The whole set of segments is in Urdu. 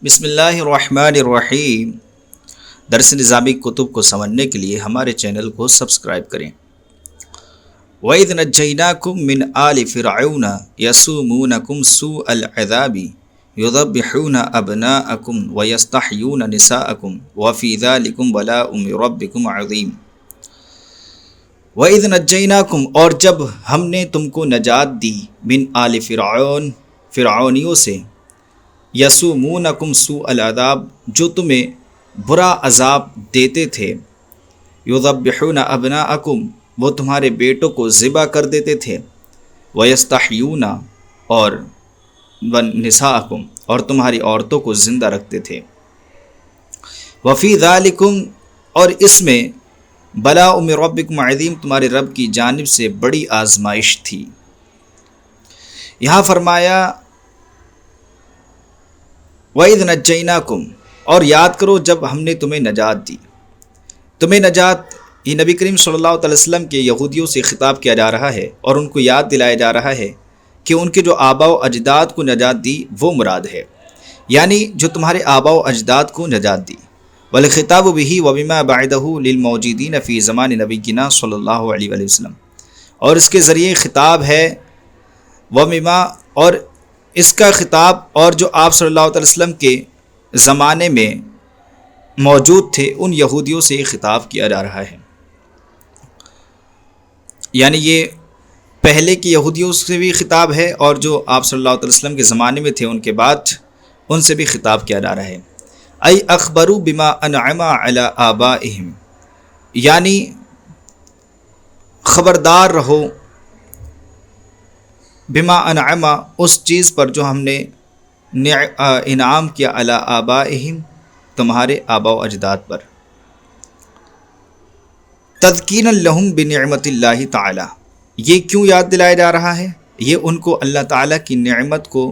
بسم اللہ الرحمن الرحیم۔ درس نظامی کتب کو سمجھنے کے لیے ہمارے چینل کو سبسکرائب کریں۔ وَإِذْ نَجَّيْنَاكُم مِّنْ آلِ فِرْعَوْنَ يَسُومُونَكُمْ سُوءَ الْعَذَابِ يُذَبِّحُونَ أَبْنَاءَكُمْ وَيَسْتَحْيُونَ نِسَاءَكُمْ وَفِي ذَلِكُمْ بَلَاءٌ مِّن رَّبِّكُمْ عَظِيمٌ۔ وَإِذْ نَجَّيْنَاكُمْ، اور جب ہم نے تم کو نجات دی، من آل فرعون، فرعونیوں سے، یسومونکم سوء العذاب، جو تمہیں برا عذاب دیتے تھے، یذبحون ابناءکم، وہ تمہارے بیٹوں کو ذبح کر دیتے تھے، ویستحیون، اور نساءکم، اور تمہاری عورتوں کو زندہ رکھتے تھے، وفی ذالکم، اور اس میں بلاء من ربکم عظیم، تمہارے رب کی جانب سے بڑی آزمائش تھی۔ یہاں فرمایا وَإِذْ نَجَّيْنَاكُمْ، اور یاد کرو جب ہم نے تمہیں نجات دی۔ تمہیں نجات، یہ نبی کریم صلی اللہ علیہ وسلم کے یہودیوں سے خطاب کیا جا رہا ہے، اور ان کو یاد دلایا جا رہا ہے کہ ان کے جو آباء و اجداد کو نجات دی وہ مراد ہے، یعنی جو تمہارے آباء و اجداد کو نجات دی۔ وَالْخِطَابُ بِهِ وَبِمَا بَعْدَهُ لِلْمَوْجُودِينَ فِي زَمَانِ نَبِيِّنَا صلی اللہ علیہ وسلم، اور اس کے ذریعے خطاب ہے وَبِمَا، اور اس کا خطاب اور جو آپ صلی اللہ علیہ وسلم کے زمانے میں موجود تھے ان یہودیوں سے یہ خطاب کیا جا رہا ہے، یعنی یہ پہلے کے یہودیوں سے بھی خطاب ہے، اور جو آپ صلی اللہ علیہ وسلم کے زمانے میں تھے ان کے بعد ان سے بھی خطاب کیا جا رہا ہے۔ ای اخبروا بما انعم علی آبائہم، یعنی خبردار رہو، بما انعم، اس چیز پر جو ہم نے انعام کیا، علی آبائہم، تمہارے آباء و اجداد پر، تذکیرا لہم بنعمت اللہ تعالی، یہ کیوں یاد دلایا جا رہا ہے؟ یہ ان کو اللہ تعالیٰ کی نعمت کو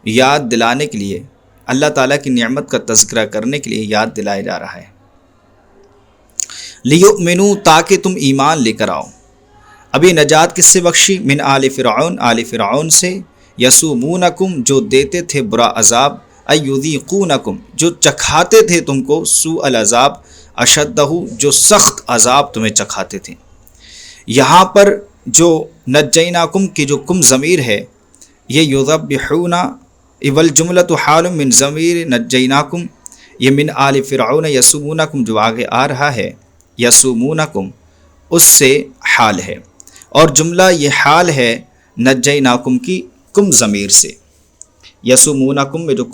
یاد دلانے کے لیے، اللہ تعالیٰ کی نعمت کا تذکرہ کرنے کے لیے یاد دلایا جا رہا ہے۔ لیؤمنوا، تاکہ تم ایمان لے کر آؤ۔ ابھی نجات کس سے بخشی؟ من آل فرعون، آل فرعون سے، یسومونکم، جو دیتے تھے برا عذاب، ایذیقونکم، جو چکھاتے تھے تم کو، سوء العذاب، اشدہ، جو سخت عذاب تمہیں چکھاتے تھے۔ یہاں پر جو نجیناکم کی جو کم ضمیر ہے، یہ یذبحون، والجملۃ حال من ضمیر نجیناکم، یہ من آل فرعون یسومونکم جو آگے آ رہا ہے، یسومونکم، اس سے حال ہے، اور جملہ یہ حال ہے نجیناکم کی کم ضمیر سے۔ یسومونکم میں جو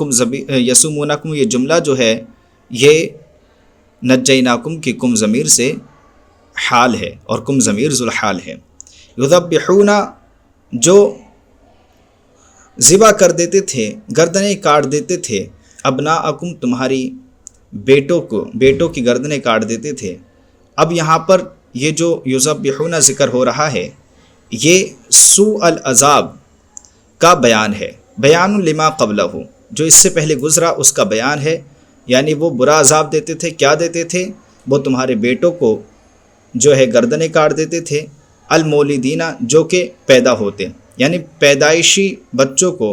یسومونکم یہ جملہ جو ہے یہ نجیناکم کی کم ضمیر سے حال ہے، اور کم ضمیر ذوالحال ہے۔ یذبحون، جو ذبح کر دیتے تھے، گردنیں کاٹ دیتے تھے، ابناءکم، تمہاری بیٹوں کی گردنیں کاٹ دیتے تھے۔ اب یہاں پر یہ جو یذبحون ذکر ہو رہا ہے یہ سوء العذاب کا بیان ہے، بیان لما قبلہ، جو اس سے پہلے گزرا اس کا بیان ہے، یعنی وہ برا عذاب دیتے تھے۔ کیا دیتے تھے؟ وہ تمہارے بیٹوں کو جو ہے گردنیں کاٹ دیتے تھے، المولدین، جو کہ پیدا ہوتے، یعنی پیدائشی بچوں کو،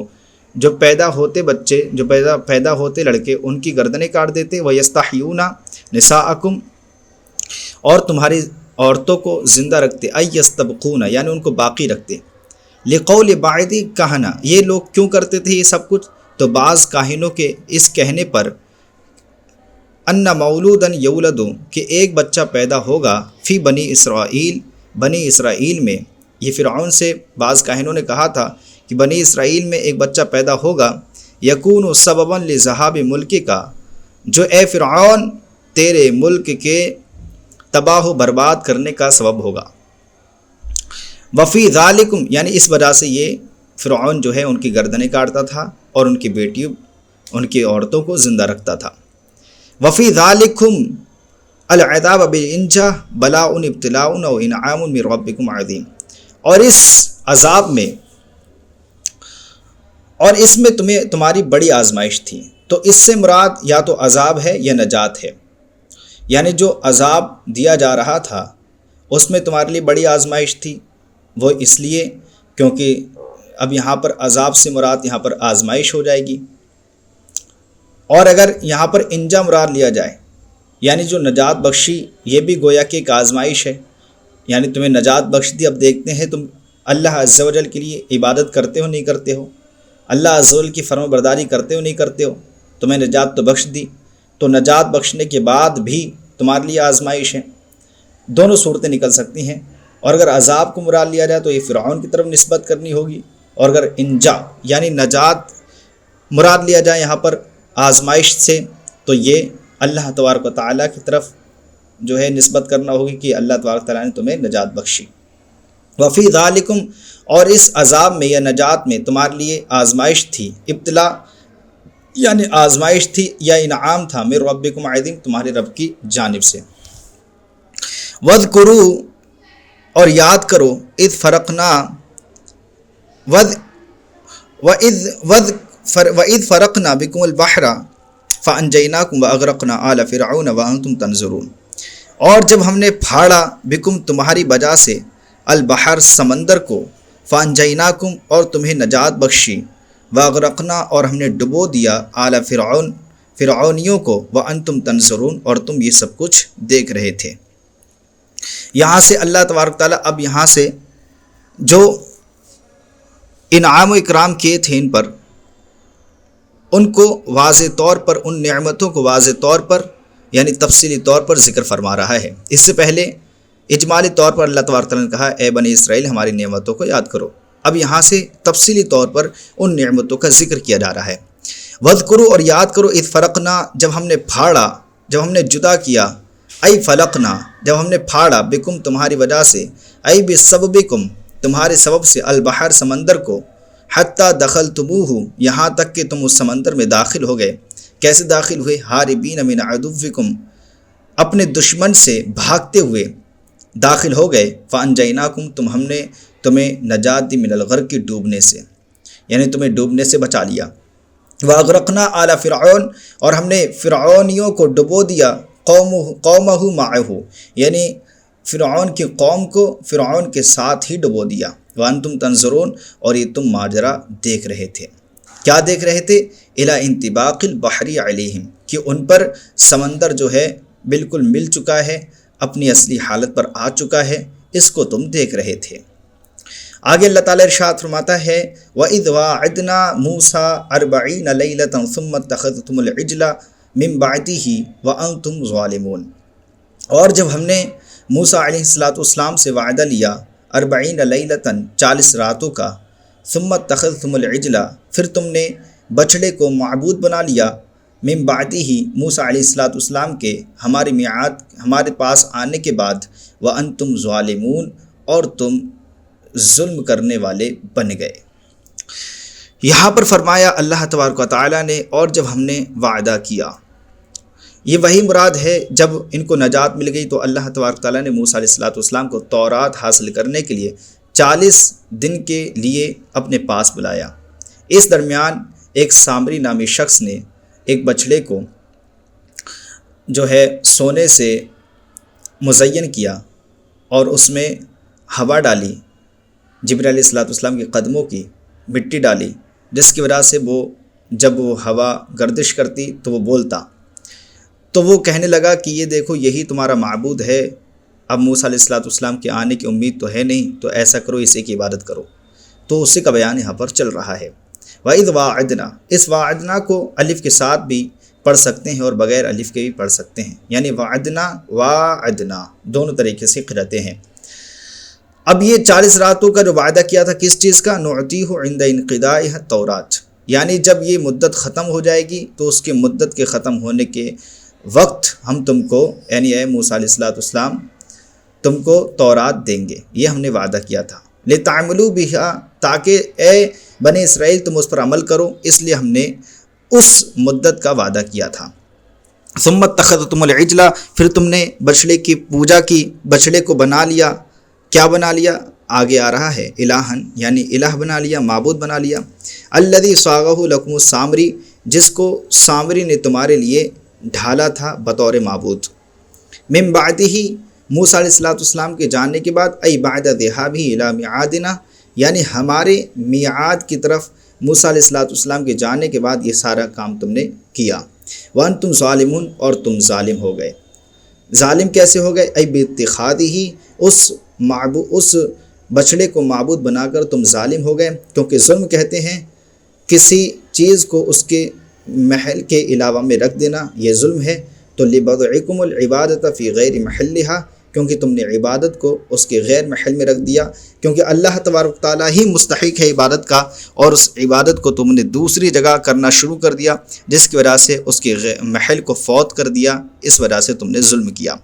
جو پیدا ہوتے بچے، جو پیدا ہوتے لڑکے، ان کی گردنیں کاٹ دیتے، ویستحیون نساءکم، اور تمہاری عورتوں کو زندہ رکھتے، یستبقون، یعنی ان کو باقی رکھتے، لقول بعض کہنا، یہ لوگ کیوں کرتے تھے یہ سب کچھ؟ تو بعض کاہنوں کے اس کہنے پر، ان مولودا یولد، کہ ایک بچہ پیدا ہوگا، فی بنی اسرائیل، بنی اسرائیل میں، یہ فرعون سے بعض کاہنوں نے کہا تھا کہ بنی اسرائیل میں ایک بچہ پیدا ہوگا، یکون سببا لذہاب ملک کا، جو اے فرعون تیرے ملک کے تباہ و برباد کرنے کا سبب ہوگا۔ وفی ذالکم، یعنی اس وجہ سے یہ فرعون جو ہے ان کی گردنیں کاٹتا تھا اور ان کی بیٹیوں، ان کی عورتوں کو زندہ رکھتا تھا۔ وفی ذالکم العذاب بالانجا بلاء ابتلاء و انعام من ربکم عظیم، اور اس عذاب میں، اور اس میں تمہاری بڑی آزمائش تھی۔ تو اس سے مراد یا تو عذاب ہے یا نجات ہے، یعنی جو عذاب دیا جا رہا تھا اس میں تمہارے لیے بڑی آزمائش تھی، وہ اس لیے کیونکہ اب یہاں پر عذاب سے مراد یہاں پر آزمائش ہو جائے گی۔ اور اگر یہاں پر انجا مراد لیا جائے یعنی جو نجات بخشی، یہ بھی گویا کہ ایک آزمائش ہے، یعنی تمہیں نجات بخش دی۔ اب دیکھتے ہیں تم اللہ عز و جل کے لیے عبادت کرتے ہو نہیں کرتے ہو، اللہ عز و جل کی فرما برداری کرتے ہو نہیں کرتے ہو، تمہیں نجات تو بخش دی، تو نجات بخشنے کے بعد بھی تمہارے لیے آزمائش ہے۔ دونوں صورتیں نکل سکتی ہیں، اور اگر عذاب کو مراد لیا جائے تو یہ فرعون کی طرف نسبت کرنی ہوگی، اور اگر انجا یعنی نجات مراد لیا جائے یہاں پر آزمائش سے تو یہ اللہ تبارک و تعالیٰ کی طرف جو ہے نسبت کرنا ہوگی کہ اللہ تبارک و تعالیٰ نے تمہیں نجات بخشی۔ وفی ذالکم، اور اس عذاب میں یا نجات میں تمہارے لیے آزمائش تھی، ابتلا یعنی آزمائش تھی یا انعام تھا، من ربکم عظیم، تمہارے رب کی جانب سے۔ وَاذْكُرُوا، اور یاد کرو، اذ فرقنا وَإِذْ فَرَقْنَا بِكُمُ الْبَحْرَ فَأَنْجَيْنَاكُمْ وَأَغْرَقْنَا آلَ فِرْعَوْنَ وَأَنْتُمْ تَنْظُرُونَ، اور جب ہم نے پھاڑا بکم تمہاری وجہ سے البحر سمندر کو، فَأَنْجَيْنَاكُمْ اور تمہیں نجات بخشی، وَأَغْرَقْنَا اور ہم نے ڈبو دیا آلَ فرعون فرعونیوں کو، وَأَنْتُمْ تَنْظُرُونَ اور تم یہ سب کچھ دیکھ رہے تھے۔ یہاں سے اللہ تبارک تعالیٰ اب یہاں سے جو انعام و اکرام کیے تھے ان پر، ان کو واضح طور پر، ان نعمتوں کو واضح طور پر یعنی تفصیلی طور پر ذکر فرما رہا ہے۔ اس سے پہلے اجمالی طور پر اللہ تبارک تعالیٰ نے کہا اے بنی اسرائیل ہماری نعمتوں کو یاد کرو، اب یہاں سے تفصیلی طور پر ان نعمتوں کا ذکر کیا جا رہا ہے۔ وَاذْكُرُوا اور یاد کرو، اذ فرقنا جب ہم نے پھاڑا، جب ہم نے جدا کیا، ای فلقنا جب ہم نے پھاڑا، بکم تمہاری وجہ سے، ای بسببکم تمہارے سبب سے، البحر سمندر کو، حتی دخلتموہ یہاں تک کہ تم اس سمندر میں داخل ہو گئے۔ کیسے داخل ہوئے؟ ہاربین من عدوکم اپنے دشمن سے بھاگتے ہوئے داخل ہو گئے، فانجیناکم ہم نے تمہیں نجات دی من الغرق کی ڈوبنے سے، یعنی تمہیں ڈوبنے سے بچا لیا۔ واغرقنا آل فرعون اور ہم نے فرعونیوں کو ڈبو دیا، قومہ معہ یعنی فرعون کی قوم کو فرعون کے ساتھ ہی ڈبو دیا، وانتم تنظرون اور یہ تم ماجرا دیکھ رہے تھے۔ کیا دیکھ رہے تھے؟ الی انطباق البحر علیہم کہ ان پر سمندر جو ہے بالکل مل چکا ہے، اپنی اصلی حالت پر آ چکا ہے، اس کو تم دیکھ رہے تھے۔ آگے اللہ تعالیٰ ارشاد فرماتا ہے وَإِذْ وَاعَدْنَا مُوسَىٰ 40 لَيْلَةً ثُمَّ اتَّخَذْتُمُ الْعِجْلَ مِن بَعْدِهِ وَأَنْتُمْ ظَالِمُونَ، اور جب ہم نے موسیٰ علیہ السلام سے وعدہ لیا 40 لیلۃً 40 راتوں کا، ثم اتخذتم العجل پھر تم نے بچڑے کو معبود بنا لیا، من بعدہ موسیٰ علیہ السلام کے ہماری میعاد ہمارے پاس آنے کے بعد، وانتم ظالمون اور تم ظلم کرنے والے بن گئے۔ یہاں پر فرمایا اللہ تبارک و تعالیٰ نے اور جب ہم نے وعدہ کیا، یہ وہی مراد ہے جب ان کو نجات مل گئی تو اللہ تبارک تعالیٰ نے موسیٰ علیہ السلام کو تورات حاصل کرنے کے لیے 40 دن کے لیے اپنے پاس بلایا۔ اس درمیان ایک سامری نامی شخص نے ایک بچڑے کو جو ہے سونے سے مزین کیا اور اس میں ہوا ڈالی، جبرائیل علیہ السلام کے قدموں کی مٹی ڈالی، جس کی وجہ سے وہ جب وہ ہوا گردش کرتی تو وہ بولتا، تو وہ کہنے لگا کہ یہ دیکھو یہی تمہارا معبود ہے، اب موسیٰ علیہ السلام کے آنے کی امید تو ہے نہیں، تو ایسا کرو اسی کی عبادت کرو۔ تو اسی کا بیان یہاں پر چل رہا ہے۔ وَإِذْ وَاعَدْنَا، اس وعدنا کو الف کے ساتھ بھی پڑھ سکتے ہیں اور بغیر الف کے بھی پڑھ سکتے ہیں، یعنی وعدنا وعدنا دونوں طریقے سے قرأتیں ہیں۔ اب یہ 40 راتوں کا جو وعدہ کیا تھا کس چیز کا؟ نُعْطِيهُ عِنْدَ انقضائها التوراۃ، یعنی جب یہ مدت ختم ہو جائے گی تو اس کے مدت کے ختم ہونے کے وقت ہم تم کو یعنی اے موسیٰ علیہ السلام تم کو تورات دیں گے، یہ ہم نے وعدہ کیا تھا۔ لِتَعْمَلُوا بِهَا، تاکہ اے بنی اسرائیل تم اس پر عمل کرو، اس لیے ہم نے اس مدت کا وعدہ کیا تھا۔ ثُمَّ اتَّخَذْتُمُ الْعِجْلَ، پھر تم نے بچڑے کی پوجا کی، بچڑے کو بنا لیا۔ کیا بنا لیا؟ آگے آ رہا ہے الہن، یعنی الہ بنا لیا، معبود بنا لیا۔ الذی صاغہ لکم السامری، جس کو سامری نے تمہارے لیے ڈھالا تھا بطور معبود۔ من بعدہ، موسیٰ علیہ السلام کے جاننے کے بعد، ای بعد ذہابہ الی میعادنا، یعنی ہمارے میعاد کی طرف موسیٰ علیہ السلام کے جانے کے بعد یہ سارا کام تم نے کیا۔ وانتم ظالمون، اور تم ظالم ہو گئے۔ ظالم کیسے ہو گئے؟ ای باتخاذہ، اس بچڑے کو معبود بنا کر تم ظالم ہو گئے، کیونکہ ظلم کہتے ہیں کسی چیز کو اس کے محل کے علاوہ میں رکھ دینا، یہ ظلم ہے۔ تو لبضعکم العبادۃ فی غیر محلھا، کیونکہ تم نے عبادت کو اس کے غیر محل میں رکھ دیا، کیونکہ اللہ تبارک تعالیٰ ہی مستحق ہے عبادت کا، اور اس عبادت کو تم نے دوسری جگہ کرنا شروع کر دیا، جس کی وجہ سے اس کے محل کو فوت کر دیا، اس وجہ سے تم نے ظلم کیا۔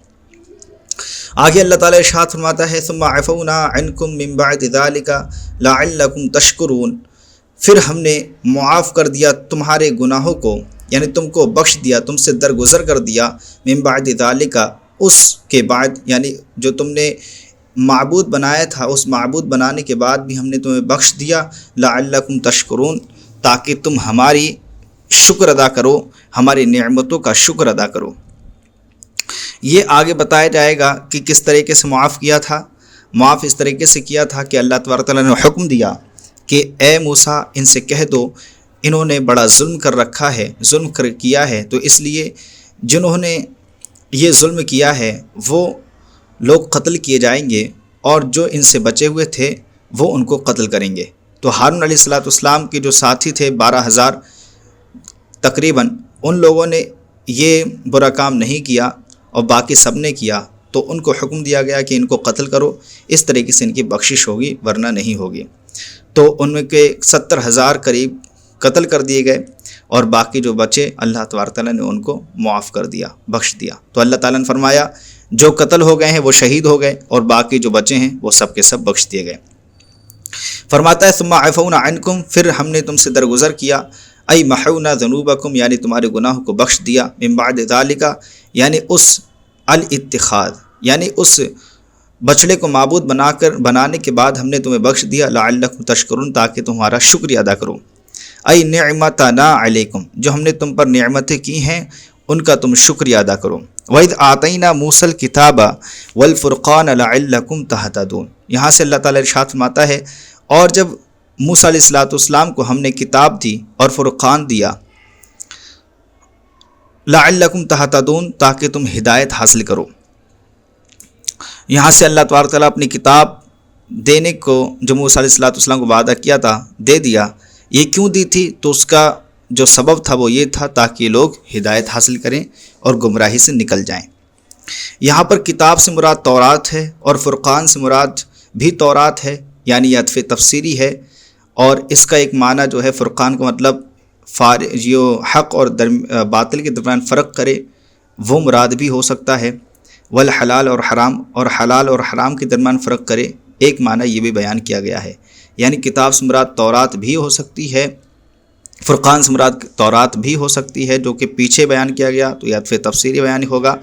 آگے اللہ تعالیٰ ارشاد فرماتا ہے ثم عفونا عنکم من بعد ذلک لعلکم تشکرون، پھر ہم نے معاف کر دیا تمہارے گناہوں کو، یعنی تم کو بخش دیا، تم سے درگزر کر دیا، من بعد ذلک، اس کے بعد، یعنی جو تم نے معبود بنایا تھا اس معبود بنانے کے بعد بھی ہم نے تمہیں بخش دیا، لعلکم تشکرون، تاکہ تم ہماری شکر ادا کرو، ہماری نعمتوں کا شکر ادا کرو۔ یہ آگے بتایا جائے گا کہ کس طریقے سے معاف کیا تھا۔ معاف اس طریقے سے کیا تھا کہ اللہ تبارک تعالیٰ نے حکم دیا کہ اے موسیٰ ان سے کہہ دو انہوں نے بڑا ظلم کر رکھا ہے، ظلم کیا ہے، تو اس لیے جنہوں نے یہ ظلم کیا ہے وہ لوگ قتل کیے جائیں گے، اور جو ان سے بچے ہوئے تھے وہ ان کو قتل کریں گے۔ تو ہارون علیہ السلام کے جو ساتھی تھے 12,000 تقریباً، ان لوگوں نے یہ برا کام نہیں کیا اور باقی سب نے کیا، تو ان کو حکم دیا گیا کہ ان کو قتل کرو، اس طریقے سے ان کی بخشش ہوگی، ورنہ نہیں ہوگی۔ تو ان میں کے 70,000 قریب قتل کر دیے گئے، اور باقی جو بچے اللہ تبارک تعالیٰ نے ان کو معاف کر دیا، بخش دیا۔ تو اللہ تعالیٰ نے فرمایا جو قتل ہو گئے ہیں وہ شہید ہو گئے، اور باقی جو بچے ہیں وہ سب کے سب بخش دیے گئے۔ فرماتا ہے ثم عفونا عنکم، پھر ہم نے تم سے درگزر کیا، ای محونا ذنوبکم، یعنی تمہارے گناہوں کو بخش دیا، من بعد ذالک، یعنی اس الاتخاذ، یعنی اس بچڑے کو معبود بنانے کے بعد ہم نے تمہیں بخش دیا، لعلکم تشکرون، تاکہ تمہارا شکریہ ادا کرو۔ ای نعمتنا علیکم، جو ہم نے تم پر نعمتیں کی ہیں ان کا تم شکریہ ادا کرو۔ وَإِذْ آتَيْنَا مُوسَى الْكِتَابَ وَالْفُرْقَانَ لَعَلَّكُمْ تَهْتَدُونَ، یہاں سے اللہ تعالیٰ ارشاد فرماتا ہے اور جب موسیٰ علیہ السلام کو ہم نے کتاب دی اور فرقان دیا، لَعَلَّكُمْ تَهْتَدُونَ، تاکہ تم ہدایت حاصل کرو۔ یہاں سے اللہ تبارک تعالیٰ اپنی کتاب دینے کو جو موسیٰ علیہ السلام کو وعدہ کیا تھا دے دیا۔ یہ کیوں دی تھی؟ تو اس کا جو سبب تھا وہ یہ تھا تاکہ لوگ ہدایت حاصل کریں اور گمراہی سے نکل جائیں۔ یہاں پر کتاب سے مراد تورات ہے، اور فرقان سے مراد بھی تورات ہے، یعنی یہ عطف تفسیری ہے، اور اس کا ایک معنی جو ہے فرقان کا مطلب جو حق اور باطل کے درمیان فرق کرے وہ مراد بھی ہو سکتا ہے، والحلال اور حرام، اور حلال اور حرام کے درمیان فرق کرے، ایک معنی یہ بھی بیان کیا گیا ہے۔ یعنی کتاب سے مراد تورات بھی ہو سکتی ہے، فرقان سے مراد تورات بھی ہو سکتی ہے جو کہ پیچھے بیان کیا گیا، تو یہ عطف تفسیری بیان ہوگا،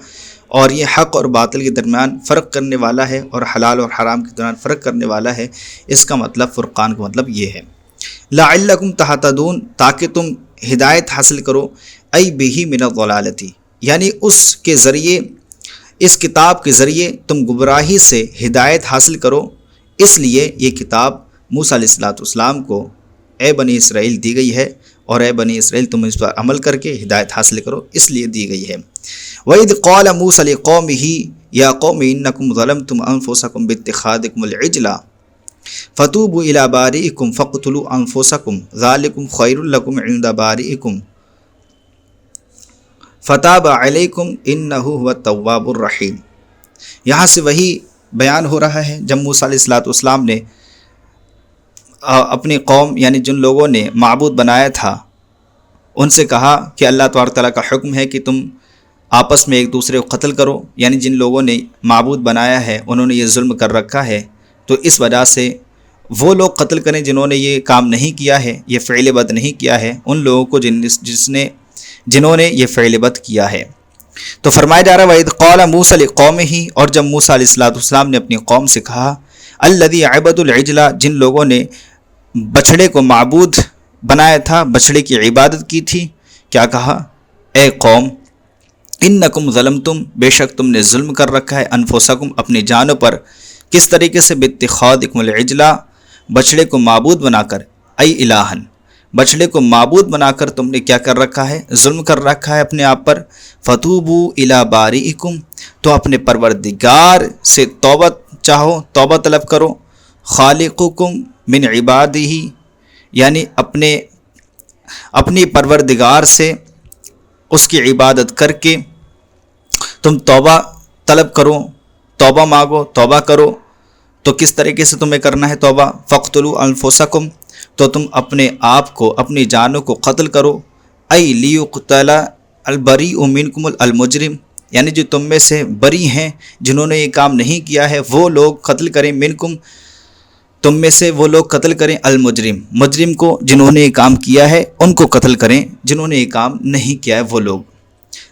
اور یہ حق اور باطل کے درمیان فرق کرنے والا ہے اور حلال اور حرام کے درمیان فرق کرنے والا ہے۔ اس کا مطلب فرقان کا مطلب یہ ہے، لعلکم تہتدون، تاکہ تم ہدایت حاصل کرو، ای بہ من الضلالۃ، یعنی اس کے ذریعے، اس کتاب کے ذریعے تم گمراہی سے ہدایت حاصل کرو۔ اس لیے یہ کتاب موسیٰ علیہ السلام کو اے بنی اسرائیل دی گئی ہے، اور اے بنی اسرائیل تم اس پر عمل کر کے ہدایت حاصل کرو، اس لیے دی گئی ہے۔ وَإِذْ قَالَ مُوسَىٰ لِقَوْمِهِ يَا قَوْمِ إِنَّكُمْ ظَلَمْتُمْ أَنفُسَكُمْ بِاتِّخَاذِكُمُ الْعِجْلَ فَتُوبُوا إِلَىٰ بَارِئِكُمْ فَاقْتُلُوا أَنفُسَكُمْ ذَٰلِكُمْ خَيْرٌ لَكُمْ عِندَ بَارِئِكُمْ فَتَابَ عَلَيْكُمْ إِنَّهُ هُوَ التَّوَّابُ الرَّحِيمُ۔ یہاں سے وہی بیان ہو رہا ہے جب موسیٰ علیہ السلام نے اپنی قوم، یعنی جن لوگوں نے معبود بنایا تھا، ان سے کہا کہ اللہ تبارک تعالیٰ کا حکم ہے کہ تم آپس میں ایک دوسرے کو قتل کرو، یعنی جن لوگوں نے معبود بنایا ہے انہوں نے یہ ظلم کر رکھا ہے، تو اس وجہ سے وہ لوگ قتل کریں جنہوں نے یہ کام نہیں کیا ہے، یہ فعل بد نہیں کیا ہے، ان لوگوں کو جنہوں نے یہ فعل بد کیا ہے۔ تو فرمایا جا رہا ہے وَإِذْ قَالَ مُوسَىٰ لِقَوْمِهِ، اور جب موسیٰ علیہ السلام نے اپنی قوم سے کہا، الَّذِي عَبَدُوا الْعِجْلَ، جن لوگوں نے بچڑے کو معبود بنایا تھا، بچڑے کی عبادت کی تھی، کیا کہا؟ اے قوم، انکم ظلمتم، بے شک تم نے ظلم کر رکھا ہے، انفسکم، اپنی جانوں پر، کس طریقے سے؟ باتخاذکم العجلہ، بچڑے کو معبود بنا کر، ای الہن، بچڑے کو معبود بنا کر تم نے کیا کر رکھا ہے؟ ظلم کر رکھا ہے اپنے آپ پر۔ فتوبوا الی بارئکم، تو اپنے پروردگار سے توبہ چاہو، توبہ طلب کرو۔ خالقکم من عبادہ، یعنی اپنی پروردگار سے اس کی عبادت کر کے تم توبہ طلب کرو، توبہ مانگو، توبہ کرو۔ تو کس طریقے سے تمہیں کرنا ہے توبہ؟ فاقتلوا انفسکم، تو تم اپنے آپ کو، اپنی جانوں کو قتل کرو۔ ای لیقتل البریء منکم المجرم، یعنی جو تم میں سے بری ہیں، جنہوں نے یہ کام نہیں کیا ہے، وہ لوگ قتل کریں، منکم تم میں سے وہ لوگ قتل کریں، المجرم مجرم کو، جنہوں نے یہ کام کیا ہے ان کو قتل کریں، جنہوں نے یہ کام نہیں کیا ہے وہ لوگ۔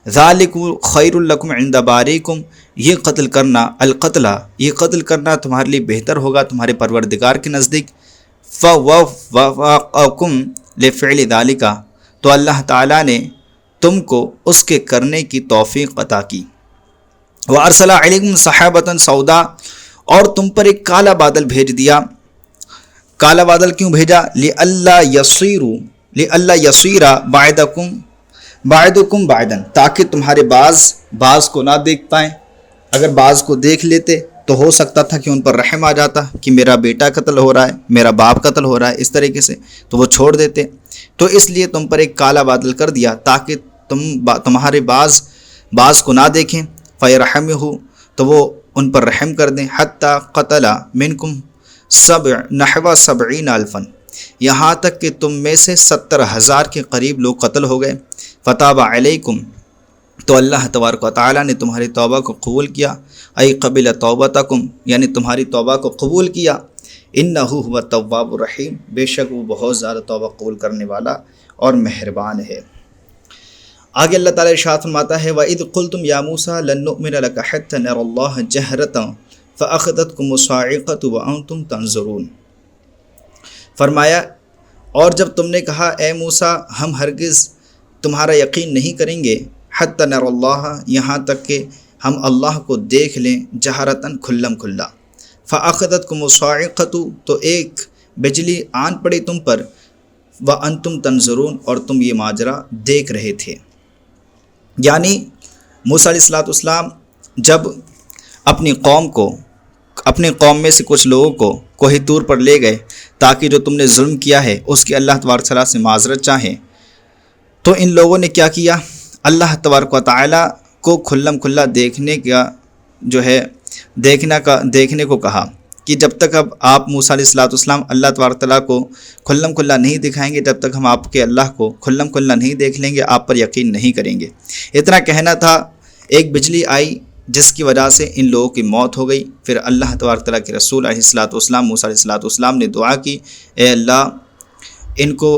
ذالکم خیر لکم عند بارئکم، یہ قتل کرنا، القتلہ یہ قتل کرنا تمہارے لیے بہتر ہوگا تمہارے پروردگار کے نزدیک۔ فوفقکم لفعل ذالک، تو اللہ تعالیٰ نے تم کو اس کے کرنے کی توفیق عطا کی۔ وارسل علیکم سحابۃ سودا، اور تم پر ایک کالا بادل بھیج دیا۔ کالا بادل کیوں بھیجا؟ لئلا یصیر بعدکم بعدا، تاکہ تمہارے بعض کو نہ دیکھ پائیں۔ اگر بعض کو دیکھ لیتے تو ہو سکتا تھا کہ ان پر رحم آ جاتا کہ میرا بیٹا قتل ہو رہا ہے، میرا باپ قتل ہو رہا ہے، اس طریقے سے تو وہ چھوڑ دیتے۔ تو اس لیے تم پر ایک کالا بادل کر دیا تاکہ تمہارے بعض کو نہ دیکھیں۔ فیرحمہ، تو وہ ان پر رحم کر دیں۔ حتی قتل منکم نحو 70,000، یہاں تک کہ تم میں سے 70,000 کے قریب لوگ قتل ہو گئے۔ فتاب علیکم، تو اللہ تبارک و تعالیٰ نے تمہاری توبہ کو قبول کیا۔ ای قبل توبتکم، یعنی تمہاری توبہ کو قبول کیا۔ انہ هو التواب الرحیم، بے شک وہ بہت زیادہ توبہ قبول کرنے والا اور مہربان ہے۔ آگے اللہ تعالیٰ ارشاد فرماتا ہے وَإِذْ قُلْتُمْ يَا مُوسَىٰ لَن نُؤْمِنَ لَكَ حَتَّىٰ نَرَى اللَّهَ جَهْرَةً فَأَخَذَتْكُمُ الصَّاعِقَةُ وَأَنْتُمْ تَنظُرُونَ، فرمایا اور جب تم نے کہا اے موسیٰ ہم ہرگز تمہارا یقین نہیں کریں گے، حتی نر اللہ، یہاں تک کہ ہم اللہ کو دیکھ لیں، جہرتاً کھلم کھلا۔ فاخذتکم الصاعقۃ، تو ایک بجلی آن پڑی تم پر، وانتم تنظرون، اور تم یہ ماجرا دیکھ رہے تھے۔ یعنی موسیٰ علیہ السلام جب اپنی قوم میں سے کچھ لوگوں کو کوہ طور پر لے گئے تاکہ جو تم نے ظلم کیا ہے اس کی اللہ تبارک و تعالیٰ سے معذرت چاہیں، تو ان لوگوں نے کیا کیا؟ اللہ تبارک و تعالیٰ کو کھلم کھلا دیکھنے کو کہا کہ جب تک اب آپ موسیٰ علیہ السلام اللہ تبارک و تعالیٰ کو کھلم کھلا نہیں دکھائیں گے، جب تک ہم آپ کے اللہ کو کھلم کھلا نہیں دیکھ لیں گے آپ پر یقین نہیں کریں گے۔ اتنا کہنا تھا، ایک بجلی آئی جس کی وجہ سے ان لوگوں کی موت ہو گئی۔ پھر اللہ تبارک تعالیٰ کے رسول علیہ السلام موسیٰ علیہ السلام نے دعا کی، اے اللہ ان کو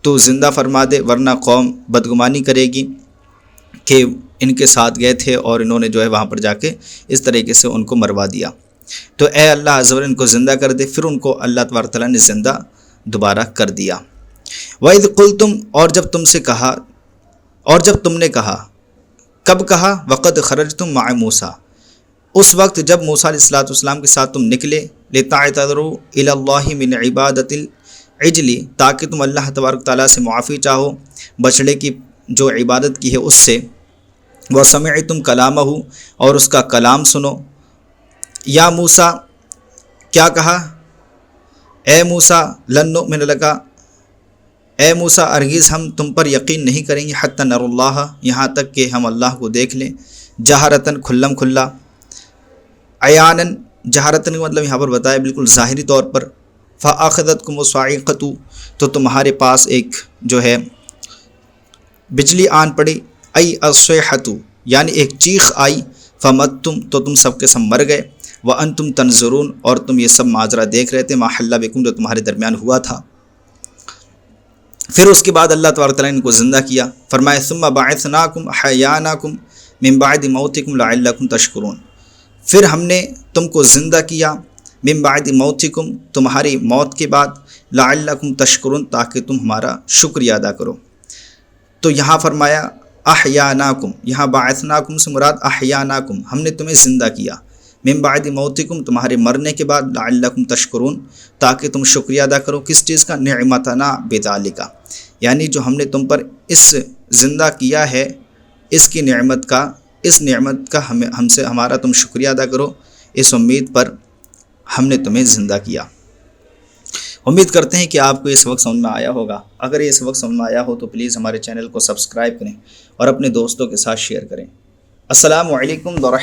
تو زندہ فرما دے ورنہ قوم بدگمانی کرے گی کہ ان کے ساتھ گئے تھے اور انہوں نے وہاں پر جا کے اس طریقے سے ان کو مروا دیا۔ تو اے اللہ عز و جل ان کو زندہ کر دے۔ پھر ان کو اللہ تبارک تعالیٰ نے زندہ دوبارہ کر دیا۔ وَإِذْ قُلْتُمْ، اور جب تم نے کہا، کب کہا؟ وَقَدْ خَرَجْتُمْ مَعَ مُوسَىٰ، اس وقت جب موسیٰ علیہ السلام کے ساتھ تم نکلے، لِتَعْتَذِرُوا إِلَى اللَّهِ مِنْ عِبَادَةِ الْعِجْلِ، تاکہ تم اللہ تبارک تعالیٰ سے معافی چاہو بچڑے کی جو عبادت کی ہے اس سے۔ وَسَمِعْتُمْ كَلَامَهُ، اور اس کا کلام سنو۔ یا موسیٰ، کیا کہا؟ اے موسیٰ لن نؤمن لک، اے موسیٰ ارگز ہم تم پر یقین نہیں کریں گے، حتی نر اللہ، یہاں تک کہ ہم اللہ کو دیکھ لیں، جہرتاً کھلم کھلا، عیاناً، جہرتاً کا مطلب یہاں پر بتایا بالکل ظاہری طور پر۔ فاخذتکم الصاعقۃ، تو تمہارے پاس ایک بجلی آن پڑی، ای الصیحۃ، یعنی ایک چیخ آئی، فمتم، تو تم سب کے سب مر گئے، وانتم تنظرون، اور تم یہ سب ماجرا دیکھ رہے تھے، ما حل بکم، جو تمہارے درمیان ہوا تھا۔ پھر اس کے بعد اللہ تبارک تعالیٰ نے ان کو زندہ کیا، فرمایا ثم بعثناکم احیاناکم من بعد موتکم لعلکم تشکرون، پھر ہم نے تم کو زندہ کیا، من بعد موتکم، تمہاری موت کے بعد، لعلکم تشکرون، تاکہ تم ہمارا شکریہ ادا کرو۔ تو یہاں فرمایا احیاناکم، یہاں بعثناکم سے مراد احیاناکم، ہم نے تمہیں زندہ کیا، من بعد موتکم تمہارے مرنے کے بعد لعلکم تشکرون تاکہ تم شکریہ ادا کرو کس چیز کا؟ نعمتنا بذالک، یعنی جو ہم نے تم پر اس زندہ کیا ہے اس کی نعمت کا، اس نعمت کا ہم سے ہمارا تم شکریہ ادا کرو، اس امید پر ہم نے تمہیں زندہ کیا۔ امید کرتے ہیں کہ آپ کو اس وقت سمجھ میں آیا ہوگا۔ اگر یہ اس وقت سمجھ میں آیا ہو تو پلیز ہمارے چینل کو سبسکرائب کریں اور اپنے دوستوں کے ساتھ شیئر کریں۔ السلام علیکم ورحمۃ